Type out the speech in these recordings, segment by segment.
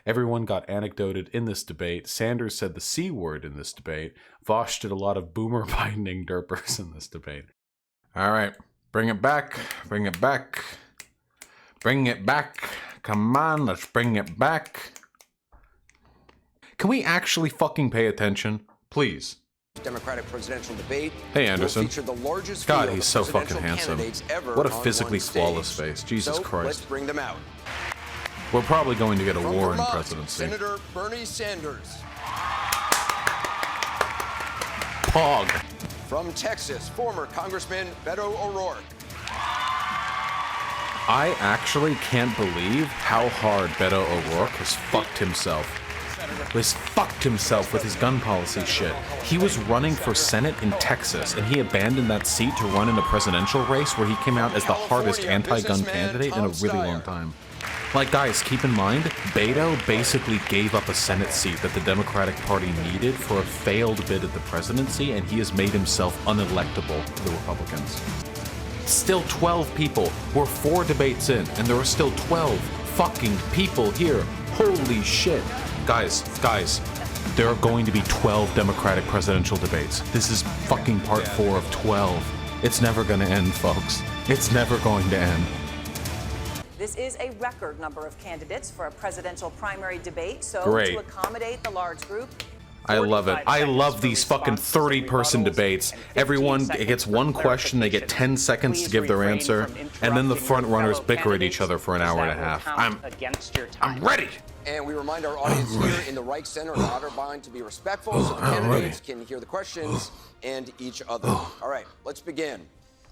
Everyone got anecdoted in this debate. Sanders said the C word in this debate. Vaush did a lot of boomer Bidening derpers in this debate. All right, bring it back, bring it back, bring it back. Come on, let's bring it back. Can we actually fucking pay attention? Please. Democratic presidential debate. Hey, Anderson. Feature the largest God, he's so fucking handsome. What a physically flawless face. Jesus Christ. Let's bring them out. We're probably going to get a From war Vermont, in presidency. Senator Bernie Sanders. Pog. From Texas, former Congressman Beto O'Rourke. I actually can't believe how hard Beto O'Rourke has fucked himself. He's fucked himself with his gun policy shit. He was running for Senate in Texas, and he abandoned that seat to run in a presidential race where he came out as the hardest anti-gun candidate in a really long time. Like, guys, keep in mind, Beto basically gave up a Senate seat that the Democratic Party needed for a failed bid at the presidency, and he has made himself unelectable to the Republicans. Still 12 people. We're 4 debates in, and there are still 12 fucking people here. Holy shit. Guys, there are going to be 12 Democratic presidential debates. This is fucking part 4 of 12. It's never gonna end, folks. It's never going to end. This is a record number of candidates for a presidential primary debate, so Great. to accommodate the large group, I love it. I love these fucking 30-person debates. Everyone gets one question, they get 10 seconds to give their answer, and then the front runners bicker at each other for an hour and a half. I'm ready! And we remind our audience here in the Reich Center in Otterbein to be respectful so the candidates can hear the questions and each other. All right, let's begin.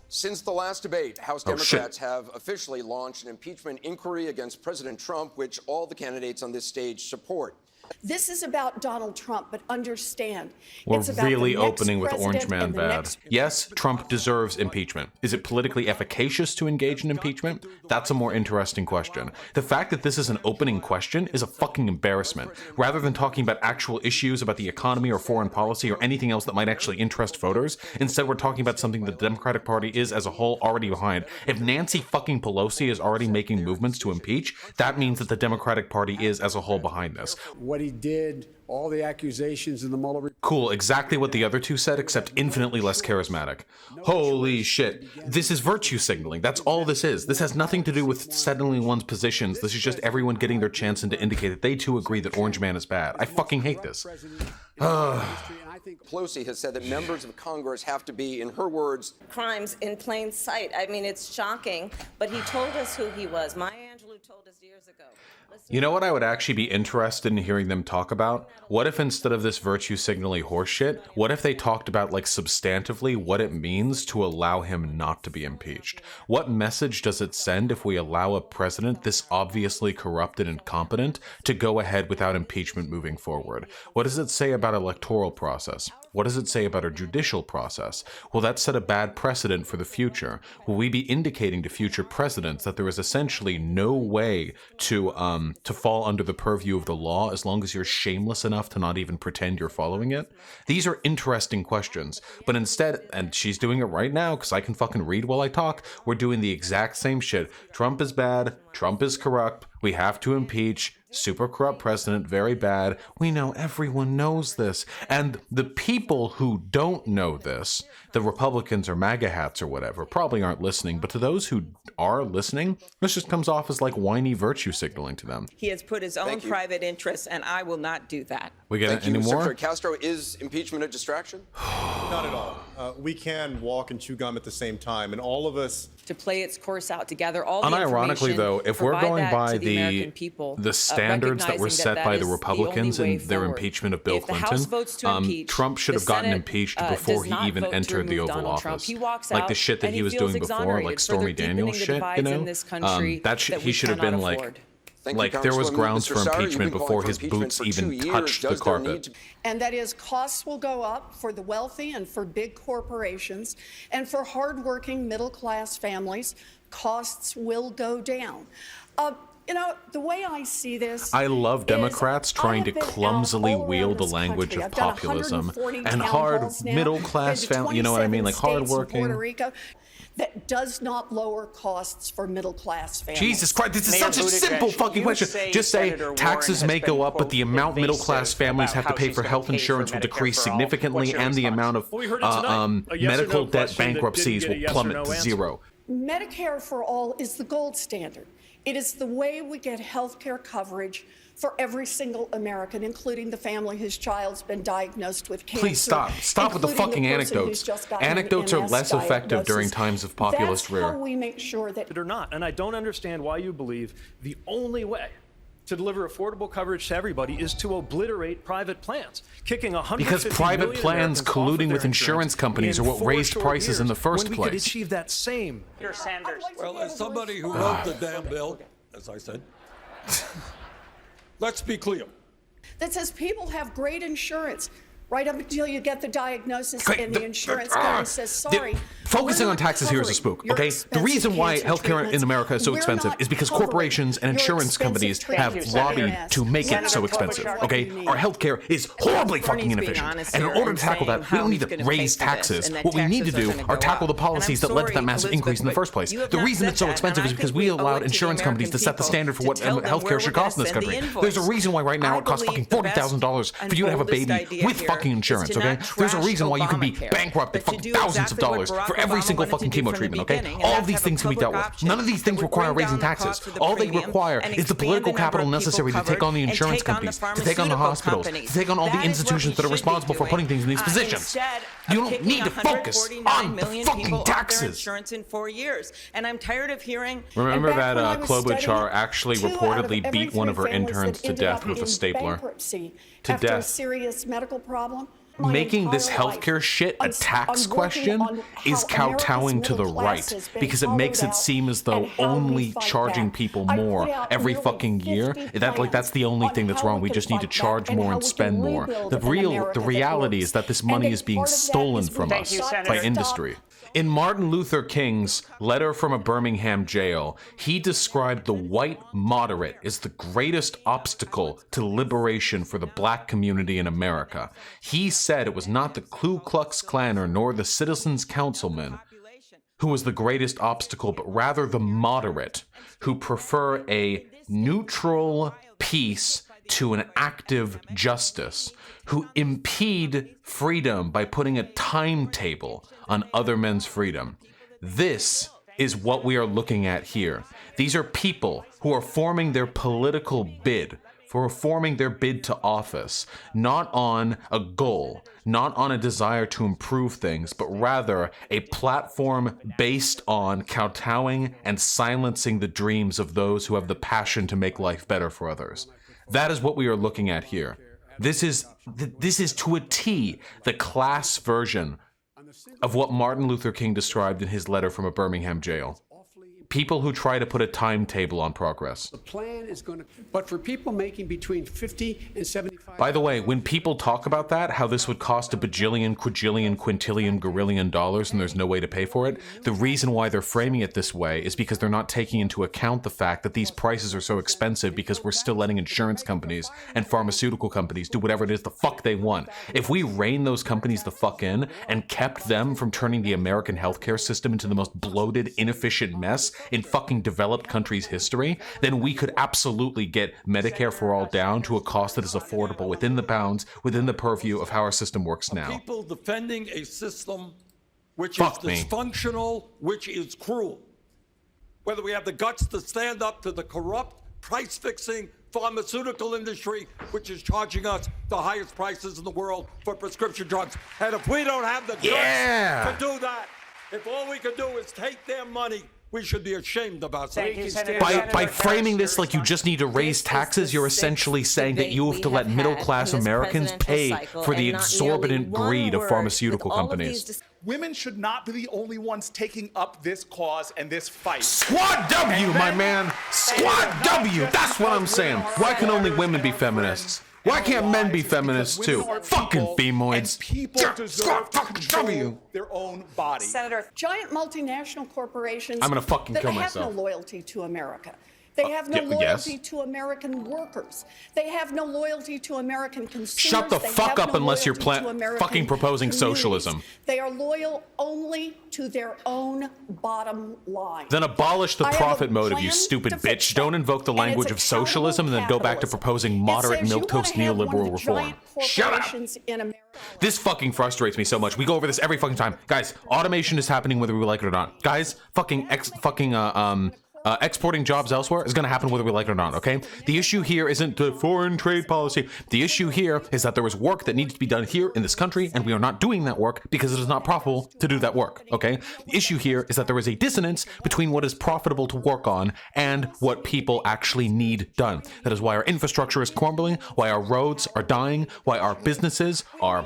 Since the last debate, House Democrats have officially launched an impeachment inquiry against President Trump, which all the candidates on this stage support. This is about Donald Trump, but understand, We're it's about really the next opening with Orange president Man and the bad. next- Yes, Trump deserves impeachment. Is it politically efficacious to engage in impeachment? That's a more interesting question. The fact that this is an opening question is a fucking embarrassment. Rather than talking about actual issues about the economy or foreign policy or anything else that might actually interest voters, instead we're talking about something that the Democratic Party is as a whole already behind. If Nancy fucking Pelosi is already making movements to impeach, that means that the Democratic Party is as a whole behind this. What he did, all the accusations in the Mueller report. Cool, exactly what the other two said, except infinitely less charismatic. Holy shit. This is virtue signaling. That's all this is. This has nothing to do with settling one's positions. This is just everyone getting their chance and to indicate that they too agree that Orange Man is bad. I fucking hate this. Pelosi has said that members of Congress have to be, in her words, crimes in plain sight. I mean, it's shocking, but he told us who he was. Maya Angelou told us years ago. You know what I would actually be interested in hearing them talk about? What if instead of this virtue signaling horseshit, what if they talked about, like, substantively what it means to allow him not to be impeached? What message does it send if we allow a president this obviously corrupt and incompetent to go ahead without impeachment moving forward? What does it say about electoral process? What does it say about our judicial process? Will that set a bad precedent for the future? Will we be indicating to future presidents that there is essentially no way to fall under the purview of the law as long as you're shameless enough to not even pretend you're following it? These are interesting questions, but instead, and she's doing it right now because I can fucking read while I talk, we're doing the exact same shit. Trump is bad, Trump is corrupt, we have to impeach, super corrupt president, very bad. We know, everyone knows this. And the people who don't know this, the Republicans or MAGA hats or whatever, probably aren't listening. But to those who are listening, this just comes off as like whiny virtue signaling to them. He has put his own private interests, and I will not do that. We get any more? Secretary Castro, is impeachment a distraction? Not at all. We can walk and chew gum at the same time, and all of us To play its course out, to gather all the Unironically, information, though, if we're provide going that by to the American people, the standards that were recognizing set that by that the is Republicans only in way their forward. impeachment of Bill If the House votes to Clinton, impeach, Trump should the have gotten Senate, impeached before does he not even vote to entered the remove Oval Donald Trump. Office. He walks Like out the shit that and he was feels doing before, like exonerated, Stormy further deepening Daniels the shit, divides you know? in this country that he we should have cannot been like, afford. there was Congresswoman. grounds Mr. for Sauer, you've impeachment been before calling for his impeachment boots for even 2 years. touched the Does there carpet. need to- And that is, costs will go up for the wealthy and for big corporations, and for hardworking middle-class families, costs will go down. You know, the way I see this, I love Democrats trying to clumsily wield the language of populism and hard middle-class family. You know what I mean? Like hardworking. Puerto Rico, that does not lower costs for middle-class families. Jesus Christ, this is such a simple fucking question. Just say taxes may go up, but the amount middle-class families have to pay for health insurance will decrease significantly, and the amount of medical debt bankruptcies will plummet to zero. Medicare for all is the gold standard. It is the way we get health care coverage for every single American, including the family whose child's been diagnosed with cancer. Please stop. Stop with the fucking anecdotes. Anecdotes are less effective during times of populist rear. That's how we make sure that... Or not, and I don't understand why you believe the only way to deliver affordable coverage to everybody is to obliterate private plans, kicking 150 because private million plans Americans colluding with insurance companies are what raised prices in the first when we place. could achieve that same. Sanders. Well, as somebody who wrote the damn bill, as I said, let's be clear. That says people have great insurance right up until you get the diagnosis and the insurance company says, sorry. Focusing on taxes here is a spook, okay? The reason why healthcare in America is so expensive is because corporations and insurance companies have lobbied to make it so expensive, okay? Our healthcare is horribly fucking inefficient. And in order to tackle that, we don't need to raise taxes. What we need to do are tackle the policies that led to that massive increase in the first place. The reason it's so expensive is because we allowed insurance companies to set the standard for what healthcare should cost in this country. There's a reason why right now it costs fucking $40,000 for you to have a baby with fucking insurance, okay? There's a reason why you can be bankrupted fucking thousands of dollars for every single fucking chemo treatment, okay? All of these things can be dealt with. None of these things require raising taxes. All they require is the political capital necessary to take on the insurance companies, to take on the hospitals, to take on all the institutions that are responsible for putting things in these positions. You don't need to focus on the fucking taxes. Insurance in 4 years, and I'm tired of hearing. Remember that Klobuchar actually reportedly beat one of her interns to death with a stapler. To death. A serious medical problem. Making this healthcare shit a tax question is kowtowing to the right because it makes it seem as though only charging people more every fucking year, that's the only thing that's wrong. We just need to charge more and spend more. The reality is that this money is being stolen from us by industry. In Martin Luther King's letter from a Birmingham jail, he described the white moderate as the greatest obstacle to liberation for the black community in America. He said it was not the Ku Klux Klaner nor the Citizens Councilman who was the greatest obstacle, but rather the moderate, who prefer a neutral peace to an active justice, who impede freedom by putting a timetable on other men's freedom. This is what we are looking at here. These are people who are forming their political bid, for forming their bid to office, not on a goal, not on a desire to improve things, but rather a platform based on kowtowing and silencing the dreams of those who have the passion to make life better for others. That is what we are looking at here. This is to a T the class version of what Martin Luther King described in his letter from a Birmingham jail. People who try to put a timetable on progress. The plan is going to, but for people making between 50 and 75. By the way, when people talk about that, how this would cost a bajillion, quadrillion, quintillion, gorillion dollars and there's no way to pay for it, the reason why they're framing it this way is because they're not taking into account the fact that these prices are so expensive because we're still letting insurance companies and pharmaceutical companies do whatever it is the fuck they want. If we rein those companies the fuck in and kept them from turning the American healthcare system into the most bloated, inefficient mess in fucking developed countries' history, then we could absolutely get Medicare for all down to a cost that is affordable within the bounds, within the purview of how our system works now. People defending a system which is dysfunctional, which is cruel. Whether we have the guts to stand up to the corrupt, price-fixing pharmaceutical industry, which is charging us the highest prices in the world for prescription drugs. And if we don't have the guts to do that, if all we can do is take their money, we should be ashamed about that. By framing this like you just need to raise taxes, you're essentially saying that you have to let middle-class Americans pay for the exorbitant greed of pharmaceutical companies. Women should not be the only ones taking up this cause and this fight. Squad W, my man! Squad W! That's what I'm saying. Why can only women be feminists? Why can't men be feminists too? Fucking femoids. People deserve to control their own bodies. Senator, giant multinational corporations I'm gonna fucking kill that myself. have no loyalty to America. They have no loyalty yes. to American workers. They have no loyalty to American consumers. Shut the They fuck have up no unless you're loyalty to American fucking proposing communities. socialism. They are loyal only to their own bottom line. Then abolish the I have profit a motive, you plan stupid to fix bitch. that. Don't invoke the And it's language of socialism and then go back to accountable proposing capitalism. moderate It says you milquetoast wanna have one of neoliberal the reform. giant Shut up! corporations in America. This fucking frustrates me so much. We go over this every fucking time. Guys, automation is happening whether we like it or not. Guys, exporting jobs elsewhere is going to happen whether we like it or not, okay? The issue here isn't the foreign trade policy. The issue here is that there was work that needed to be done here in this country, and we are not doing that work because it is not profitable to do that work, okay? The issue here is that there is a dissonance between what is profitable to work on and what people actually need done. That is why our infrastructure is crumbling, why our roads are dying, why our businesses are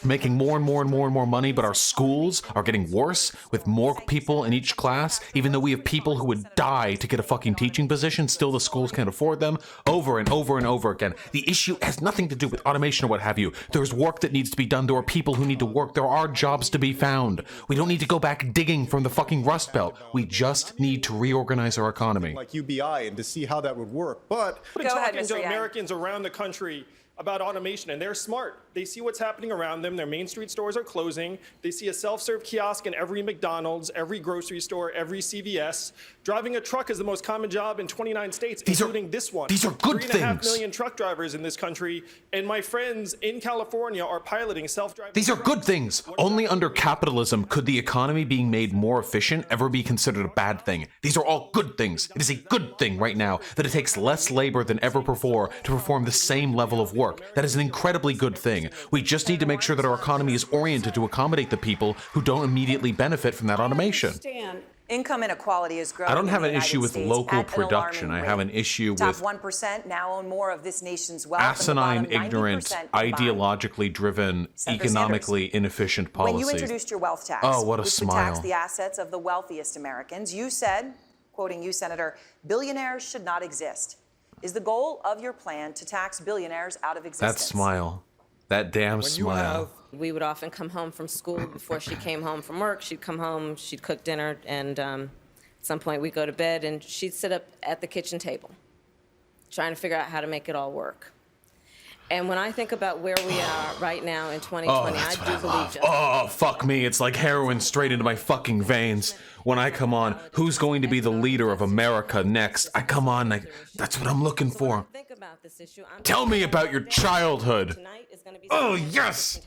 making more and more money, but our schools are getting worse with more people in each class. Even though we have people who would die to get a fucking teaching position, still the schools can't afford them. Over and over again. The issue has nothing to do with automation or what have you. There's work that needs to be done. There are people who need to work. There are jobs to be found. We don't need to go back digging from the fucking Rust Belt. We just need to reorganize our economy. Like UBI and to see how that would work. But talking to Americans around the country about automation, and they're smart. They see what's happening around them. Their Main Street stores are closing. They see a self-serve kiosk in every McDonald's, every grocery store, every CVS. Driving a truck is the most common job in 29 states, including this one. These are good 3.5 things. million truck drivers in this country, and my friends in California are piloting self-driving. These are good things. Only under capitalism could the economy being made more efficient ever be considered a bad thing. These are all good things. It is a good thing right now that it takes less labor than ever before to perform the same level of work. That is an incredibly good thing. We just need to make sure that our economy is oriented to accommodate the people who don't immediately benefit from that automation. Income inequality is growing. I don't have in an the issue with United local States at an production. I alarming have an rate. issue Top with 1% now own more of this nation's wealth. asinine, and the bottom ignorant, 90% combined. ideologically driven, Senator economically inefficient policies. When you introduced your wealth tax, oh, what a which smile. would tax the assets of the wealthiest Americans, you said, quoting you, Senator, billionaires should not exist. Is the goal of your plan to tax billionaires out of existence? That smile. That damn smile. We would often come home from school before she came home from work. She'd come home, she'd cook dinner, and at some point we'd go to bed, and she'd sit up at the kitchen table trying to figure out how to make it all work. And when I think about where we are right now in 2020, I do believe just... Oh, fuck me. It's like heroin straight into my fucking veins. When I come on, who's going to be the leader of America next? I come on, that's what I'm looking for. Tell me about your childhood. Oh, yes.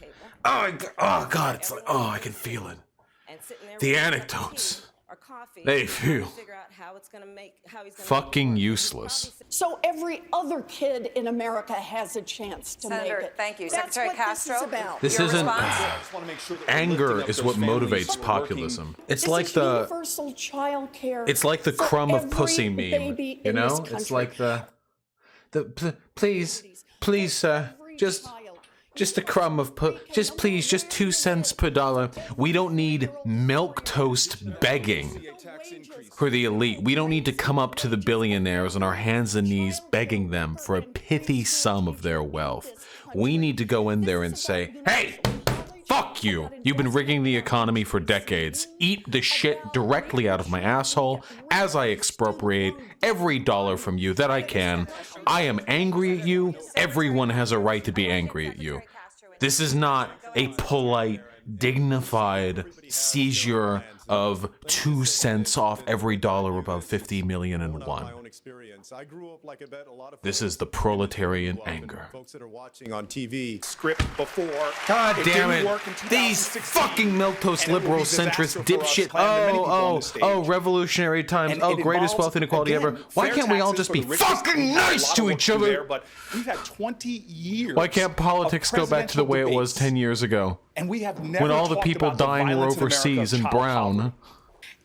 Oh, God. It's like, oh, I can feel it. The anecdotes. They feel fucking useless. So every other kid in America has a chance to Senator, make it. thank you. That's Secretary what Castro, this is about. This Your isn't. response? Anger is what motivates populism. It's like This is the. universal child care. It's like the for crumb of every pussy meme. baby You in know? this It's country. like please, sir, just a crumb of just 2 cents per dollar. We don't need milk toast begging for the elite. We don't need to come up to the billionaires on our hands and knees begging them for a pithy sum of their wealth. We need to go in there and say, hey, fuck you. You've been rigging the economy for decades. Eat the shit directly out of my asshole as I expropriate every dollar from you that I can. I am angry at you. Everyone has a right to be angry at you. This is not a polite, dignified seizure of 2 cents off every dollar above 50 million and one. This is the proletarian anger. Folks that are watching on TV. Script before. God damn it. Work in These 2016, fucking milquetoast and it will be liberal disaster centrist for us, dipshit. plan to many people on the stage. Revolutionary times. And Oh, it greatest involves, wealth inequality again, ever. Why fair can't we all taxes just for be the richest. fucking We have a nice lot to of work each do other? there, but we've had 20 years. Why can't politics go back to the way it was 10 years ago? And we have never When all the talked people about the dying were violence in America overseas of in child brown. poverty.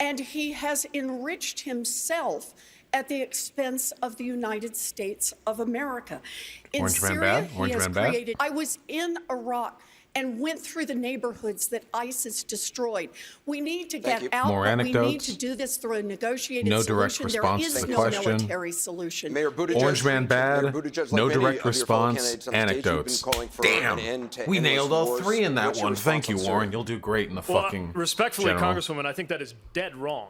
And he has enriched himself at the expense of the United States of America. In Orange man Syria, bad? he Orange has man bad? created. I was in Iraq and went through the neighborhoods that ISIS destroyed. We need to get out, More but we need anecdotes? to do this through a negotiated No direct solution. response there is to the no question. military solution. Mayor Buttigieg, Orange man bad, Mayor Buttigieg, like no many direct of your fellow response, candidates on the stage, you've been anecdotes. calling for Damn, an end to we endless nailed all wars. 3 in that What's your one. Thank you, response on Warren. Syria? You'll do great in the Well, fucking respectfully, general. Congresswoman, I think that is dead wrong.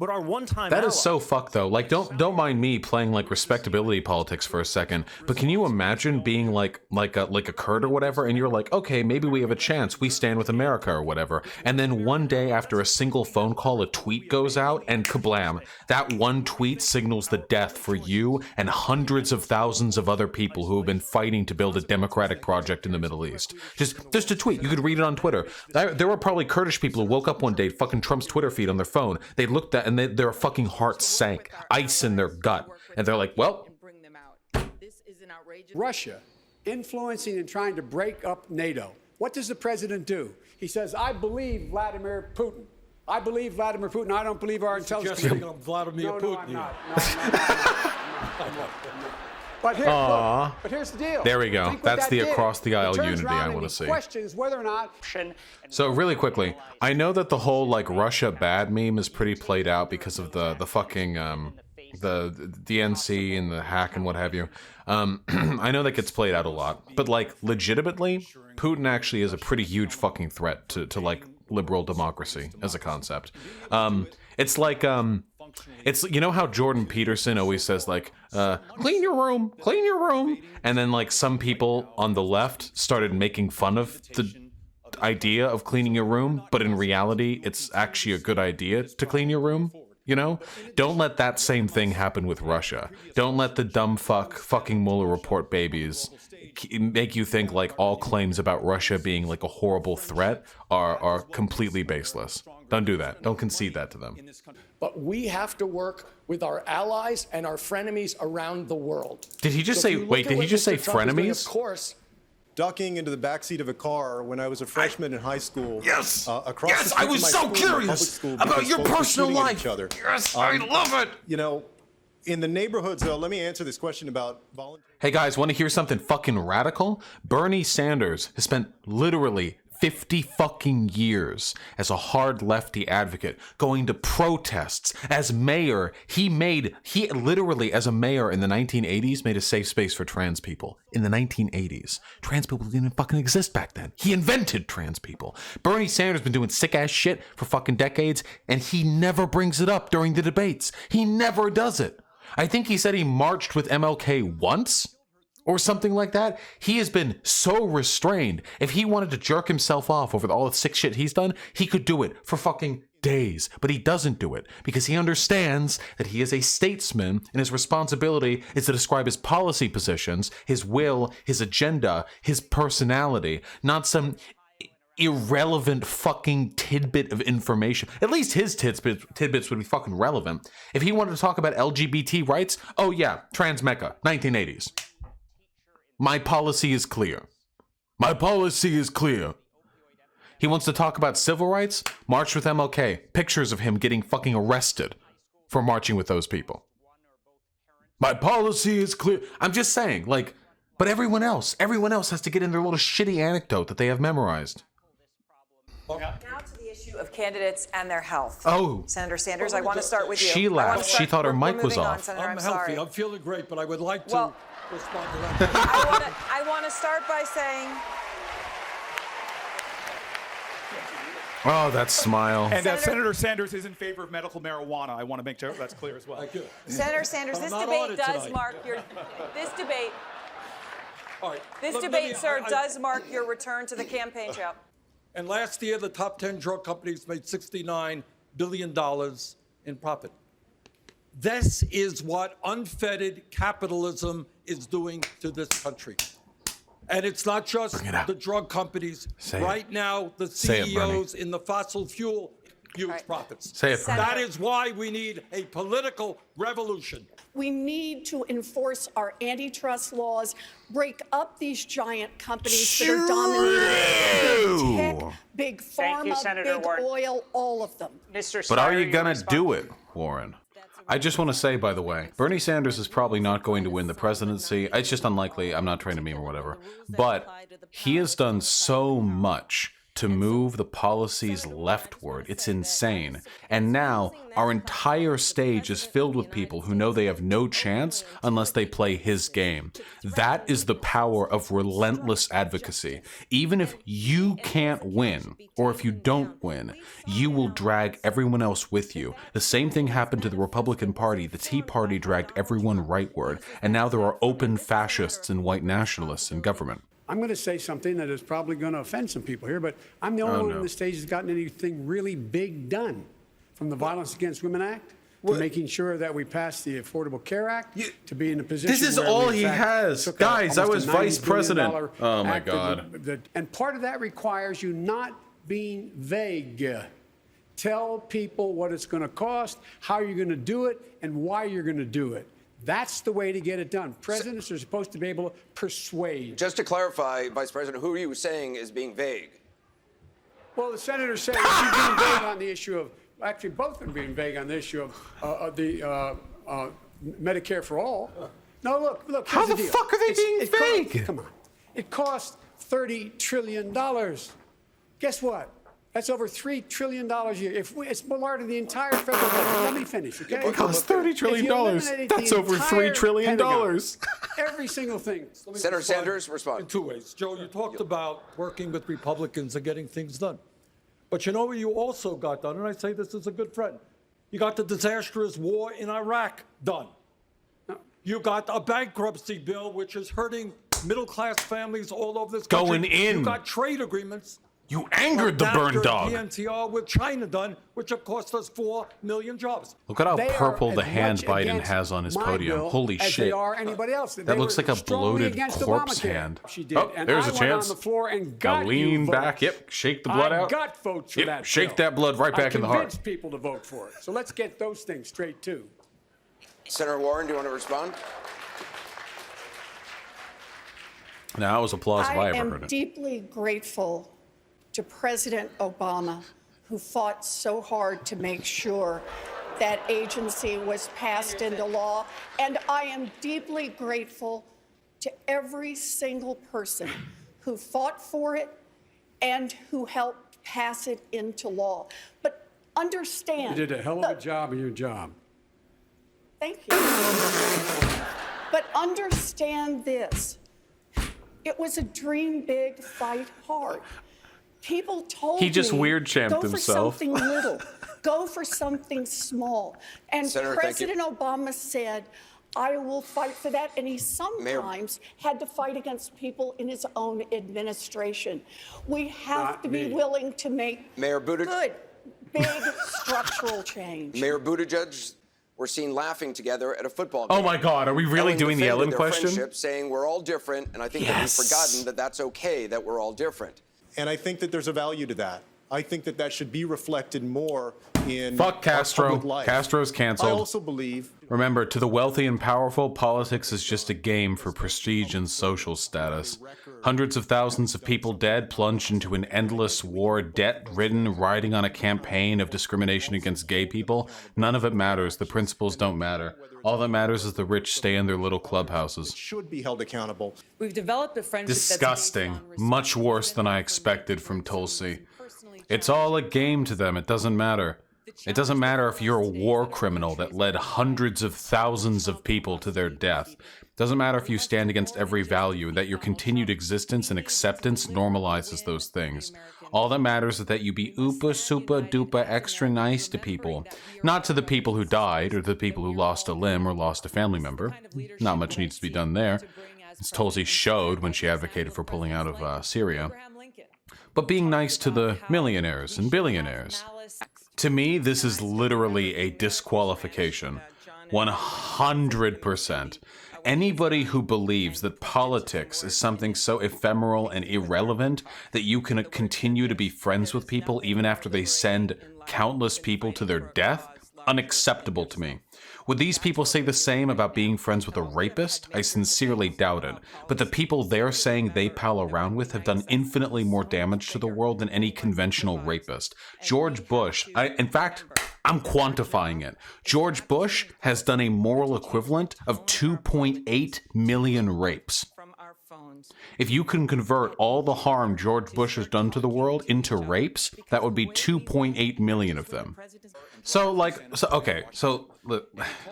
but our one-time That ally. is so fucked though. Like, don't mind me playing like respectability politics for a second, but can you imagine being like a Kurd or whatever, and you're like, okay, maybe we have a chance, we stand with America or whatever, and then one day after a single phone call, a tweet goes out, and kablam, that one tweet signals the death for you and hundreds of thousands of other people who have been fighting to build a democratic project in the Middle East. Just a tweet. You could read it on Twitter. There were probably Kurdish people who woke up one day, fucking Trump's Twitter feed on their phone. They looked at and their fucking hearts sank, ice in their gut, and they're like, well. Russia influencing and trying to break up NATO. What does the president do? He says, I believe Vladimir Putin. I believe Vladimir Putin. I don't believe our intelligence community. I'm Vladimir Putin. I'm not. No. But here's the deal. There we go. That's the across the aisle unity I want to see. Questions whether or not. So really quickly, I know that the whole like Russia bad meme is pretty played out because of the fucking the DNC and the hack and what have you. I know that gets played out a lot, but like legitimately, Putin actually is a pretty huge fucking threat to like liberal democracy as a concept. It's like it's, you know how Jordan Peterson always says like, clean your room, and then like some people on the left started making fun of the idea of cleaning your room, but in reality, it's actually a good idea to clean your room. You know, don't let that same thing happen with Russia. Don't let the dumb fucking Mueller report babies make you think like all claims about Russia being like a horrible threat are completely baseless. Don't do that. Don't concede that to them. But we have to work with our allies and our frenemies around the world. Did he just say, wait, did he just say frenemies? Of course. Ducking into the backseat of a car when I was a freshman in high school. Yes! Across Yes, I was so curious about your personal life. Yes, I love it! You know, in the neighborhoods, though, let me answer this question about volunteering. Hey guys, want to hear something fucking radical? Bernie Sanders has spent literally 50 fucking years as a hard lefty advocate, going to protests. As mayor, he literally, as a mayor in the 1980s, made a safe space for trans people. In the 1980s. Trans people didn't even fucking exist back then. He invented trans people. Bernie Sanders has been doing sick ass shit for fucking decades, and he never brings it up during the debates. He never does it. I think he said he marched with MLK once, or something like that. He has been so restrained. If he wanted to jerk himself off over all the sick shit he's done, he could do it for fucking days. But he doesn't do it because he understands that he is a statesman and his responsibility is to describe his policy positions, his will, his agenda, his personality, not some irrelevant fucking tidbit of information. At least his tidbits would be fucking relevant. If he wanted to talk about LGBT rights, oh yeah, trans Mecca, 1980s. My policy is clear. My policy is clear. He wants to talk about civil rights? March with MLK. Pictures of him getting fucking arrested for marching with those people. My policy is clear. I'm just saying, like, but everyone else has to get in their little shitty anecdote that they have memorized. Now to the issue of candidates and their health. Oh. Senator Sanders, I want to start with you. She laughed. She thought her mic was off. Senator, I'm healthy. I'm feeling great, but I would like to respond to that. I want to start by saying. Oh, that smile. And Senator Sanders is in favor of medical marijuana. I want to make sure that's clear as well. Thank you. Senator Sanders, this debate does mark your. This debate. All right. This debate, sir, does mark your return to the campaign trail. And last year, the top 10 drug companies made $69 billion in profit. This is what unfettered capitalism is doing to this country. And it's not just the drug companies. Right now, the CEOs in the fossil fuel huge profits. Say it, Bernie. That is why we need a political revolution. We need to enforce our antitrust laws, break up these giant companies that are dominating big tech, big pharma, big oil, all of them. But are you gonna do it, Warren? I just want to say, by the way, Bernie Sanders is probably not going to win the presidency. It's just unlikely. I'm not trying to meme or whatever. But he has done so much to move the policies leftward. It's insane. And now our entire stage is filled with people who know they have no chance unless they play his game. That is the power of relentless advocacy. Even if you can't win, or if you don't win, you will drag everyone else with you. The same thing happened to the Republican Party. The Tea Party dragged everyone rightward, and now there are open fascists and white nationalists in government. I'm going to say something that is probably going to offend some people here, but I'm the only one on the stage that's gotten anything really big done, from the Violence Against Women Act to making sure that we pass the Affordable Care Act to be in a position. This is where all we, he in fact, has. took Guys, I was almost a vice $90 billion president. Oh my act God. and part of that requires you not being vague. Tell people what it's going to cost, how you're going to do it, and why you're going to do it. That's the way to get it done. Presidents are supposed to be able to persuade. Just to clarify, Vice President, who are you saying is being vague? Well, the senator said she's being vague on the issue of, actually both of them being vague on the issue of the Medicare for all. No, look. How the fuck are they being vague? Come on. It costs $30 trillion. Guess what? That's over $3 trillion a year. It's more than the entire federal budget. Let me finish, okay? It costs $30 trillion. That's over $3 trillion. Every single thing. Senator Sanders, respond. In two ways. Joe, you talked about working with Republicans and getting things done. But you know what you also got done, and I say this as a good friend. You got the disastrous war in Iraq done. You got a bankruptcy bill, which is hurting middle-class families all over this country. Going in. You got trade agreements. You angered the burn dog. PNTR with China done, which have cost us 4 million jobs. Look at how purple the hand Biden has on his podium. Holy shit. They are anybody else. That looks like a bloated corpse hand. She did. Oh, and there's I a went chance. on the floor and Now got lean you back. votes. Yep. Shake the blood out. I got votes for that Shake bill. that blood right back in the I heart. convinced people to vote for it. So let's get those things straight, too. Senator Warren, do you want to respond? Now, that was applause if I ever heard am it. deeply grateful to President Obama, who fought so hard to make sure that agency was passed into law. And I am deeply grateful to every single person who fought for it and who helped pass it into law. But understand— You did a hell of a job in your job. Thank you. But understand this. It was a dream big, fight hard. People told me— He just weird champed go himself. for something little, go for something small. And Senator, President Obama said, I will fight for that. And he sometimes had to fight against people in his own administration. We have to be willing to make good, big structural change. Mayor Buttigieg were seen laughing together at a football game. Oh my God, are we really doing the Ellen question? Saying we're all different, and I think that we've forgotten that that's okay, that we're all different. And I think that there's a value to that. I think that that should be reflected more in Fuck Castro. our public life. Castro's canceled. I also believe— Remember, to the wealthy and powerful, politics is just a game for prestige and social status. Hundreds of thousands of people dead, plunged into an endless war, debt-ridden, riding on a campaign of discrimination against gay people. None of it matters. The principles don't matter. All that matters is the rich stay in their little clubhouses. Should be held accountable. We've developed a friendship Disgusting. Much worse than I expected from Tulsi. It's all a game to them. It doesn't matter. It doesn't matter if you're a war criminal that led hundreds of thousands of people to their death. It doesn't matter if you stand against every value, that your continued existence and acceptance normalizes those things. All that matters is that you be oopa, super, duper, extra nice to people. Not to the people who died, or the people who lost a limb or lost a family member. Not much needs to be done there, as Tulsi showed when she advocated for pulling out of Syria. But being nice to the millionaires and billionaires. To me, this is literally a disqualification. 100%. Anybody who believes that politics is something so ephemeral and irrelevant that you can continue to be friends with people even after they send countless people to their death, unacceptable to me. Would these people say the same about being friends with a rapist? I sincerely doubt it. But the people they're saying they pal around with have done infinitely more damage to the world than any conventional rapist. George Bush, in fact, I'm quantifying it. George Bush has done a moral equivalent of 2.8 million rapes. If you can convert all the harm George Bush has done to the world into rapes, that would be 2.8 million of them. So,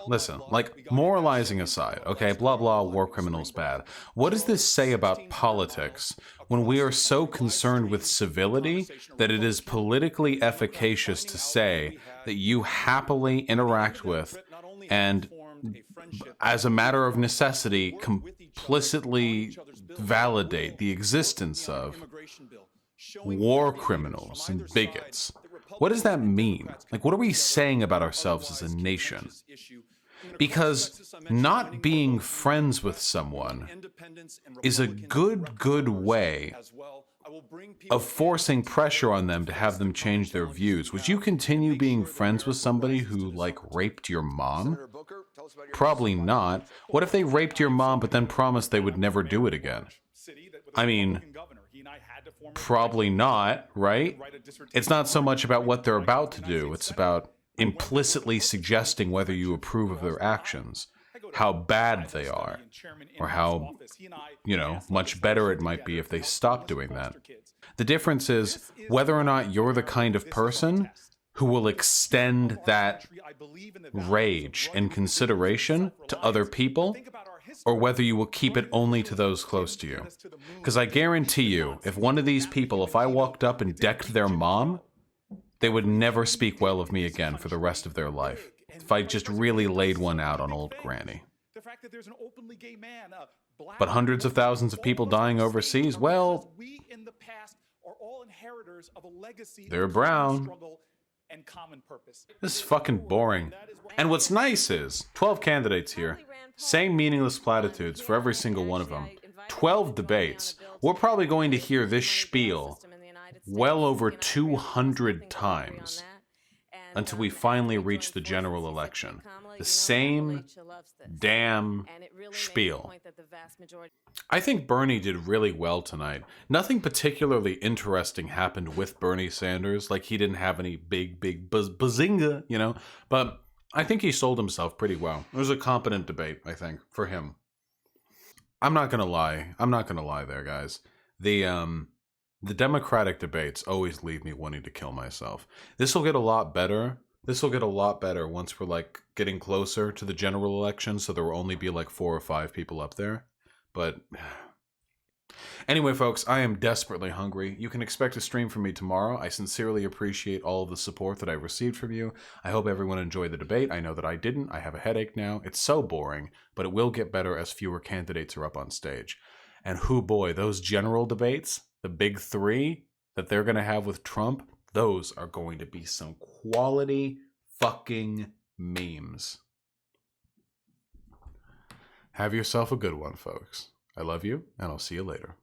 listen, like, moralizing aside, okay, blah, blah, war criminals bad. What does this say about politics when we are so concerned with civility that it is politically efficacious to say that you happily interact with and, as a matter of necessity, complicitly validate the existence of war criminals and bigots? What does that mean? Like, what are we saying about ourselves as a nation? Because not being friends with someone is a good way of forcing pressure on them to have them change their views. Would you continue being friends with somebody who, like, raped your mom? Probably not. What if they raped your mom but then promised they would never do it again? I mean, probably not, right? It's not so much about what they're about to do. It's about implicitly suggesting whether you approve of their actions, how bad they are, or how, much better it might be if they stop doing that. The difference is whether or not you're the kind of person who will extend that rage and consideration to other people, or whether you will keep it only to those close to you. Because I guarantee you, if one of these people, if I walked up and decked their mom, they would never speak well of me again for the rest of their life. If I just really laid one out on old Granny. But hundreds of thousands of people dying overseas, well, they're brown. This is fucking boring. And what's nice is, 12 candidates here, same meaningless platitudes for every single one of them. 12 debates. We're probably going to hear this spiel well over 200 times until we finally reach the general election. The same damn spiel. I think Bernie did really well tonight. Nothing particularly interesting happened with Bernie Sanders. Like, he didn't have any big bazinga, but I think he sold himself pretty well. It was a competent debate, I think, for him. I'm not gonna lie there, guys. The Democratic debates always leave me wanting to kill myself. This will get a lot better. Once we're, like, getting closer to the general election, so there will only be, like, 4 or 5 people up there. But anyway, folks, I am desperately hungry. You can expect a stream from me tomorrow. I sincerely appreciate all of the support that I received from you. I hope everyone enjoyed the debate. I know that I didn't. I have a headache now. It's so boring, but it will get better as fewer candidates are up on stage. And hoo boy, those general debates, the big 3 that they're going to have with Trump, those are going to be some quality fucking memes. Have yourself a good one, folks. I love you, and I'll see you later.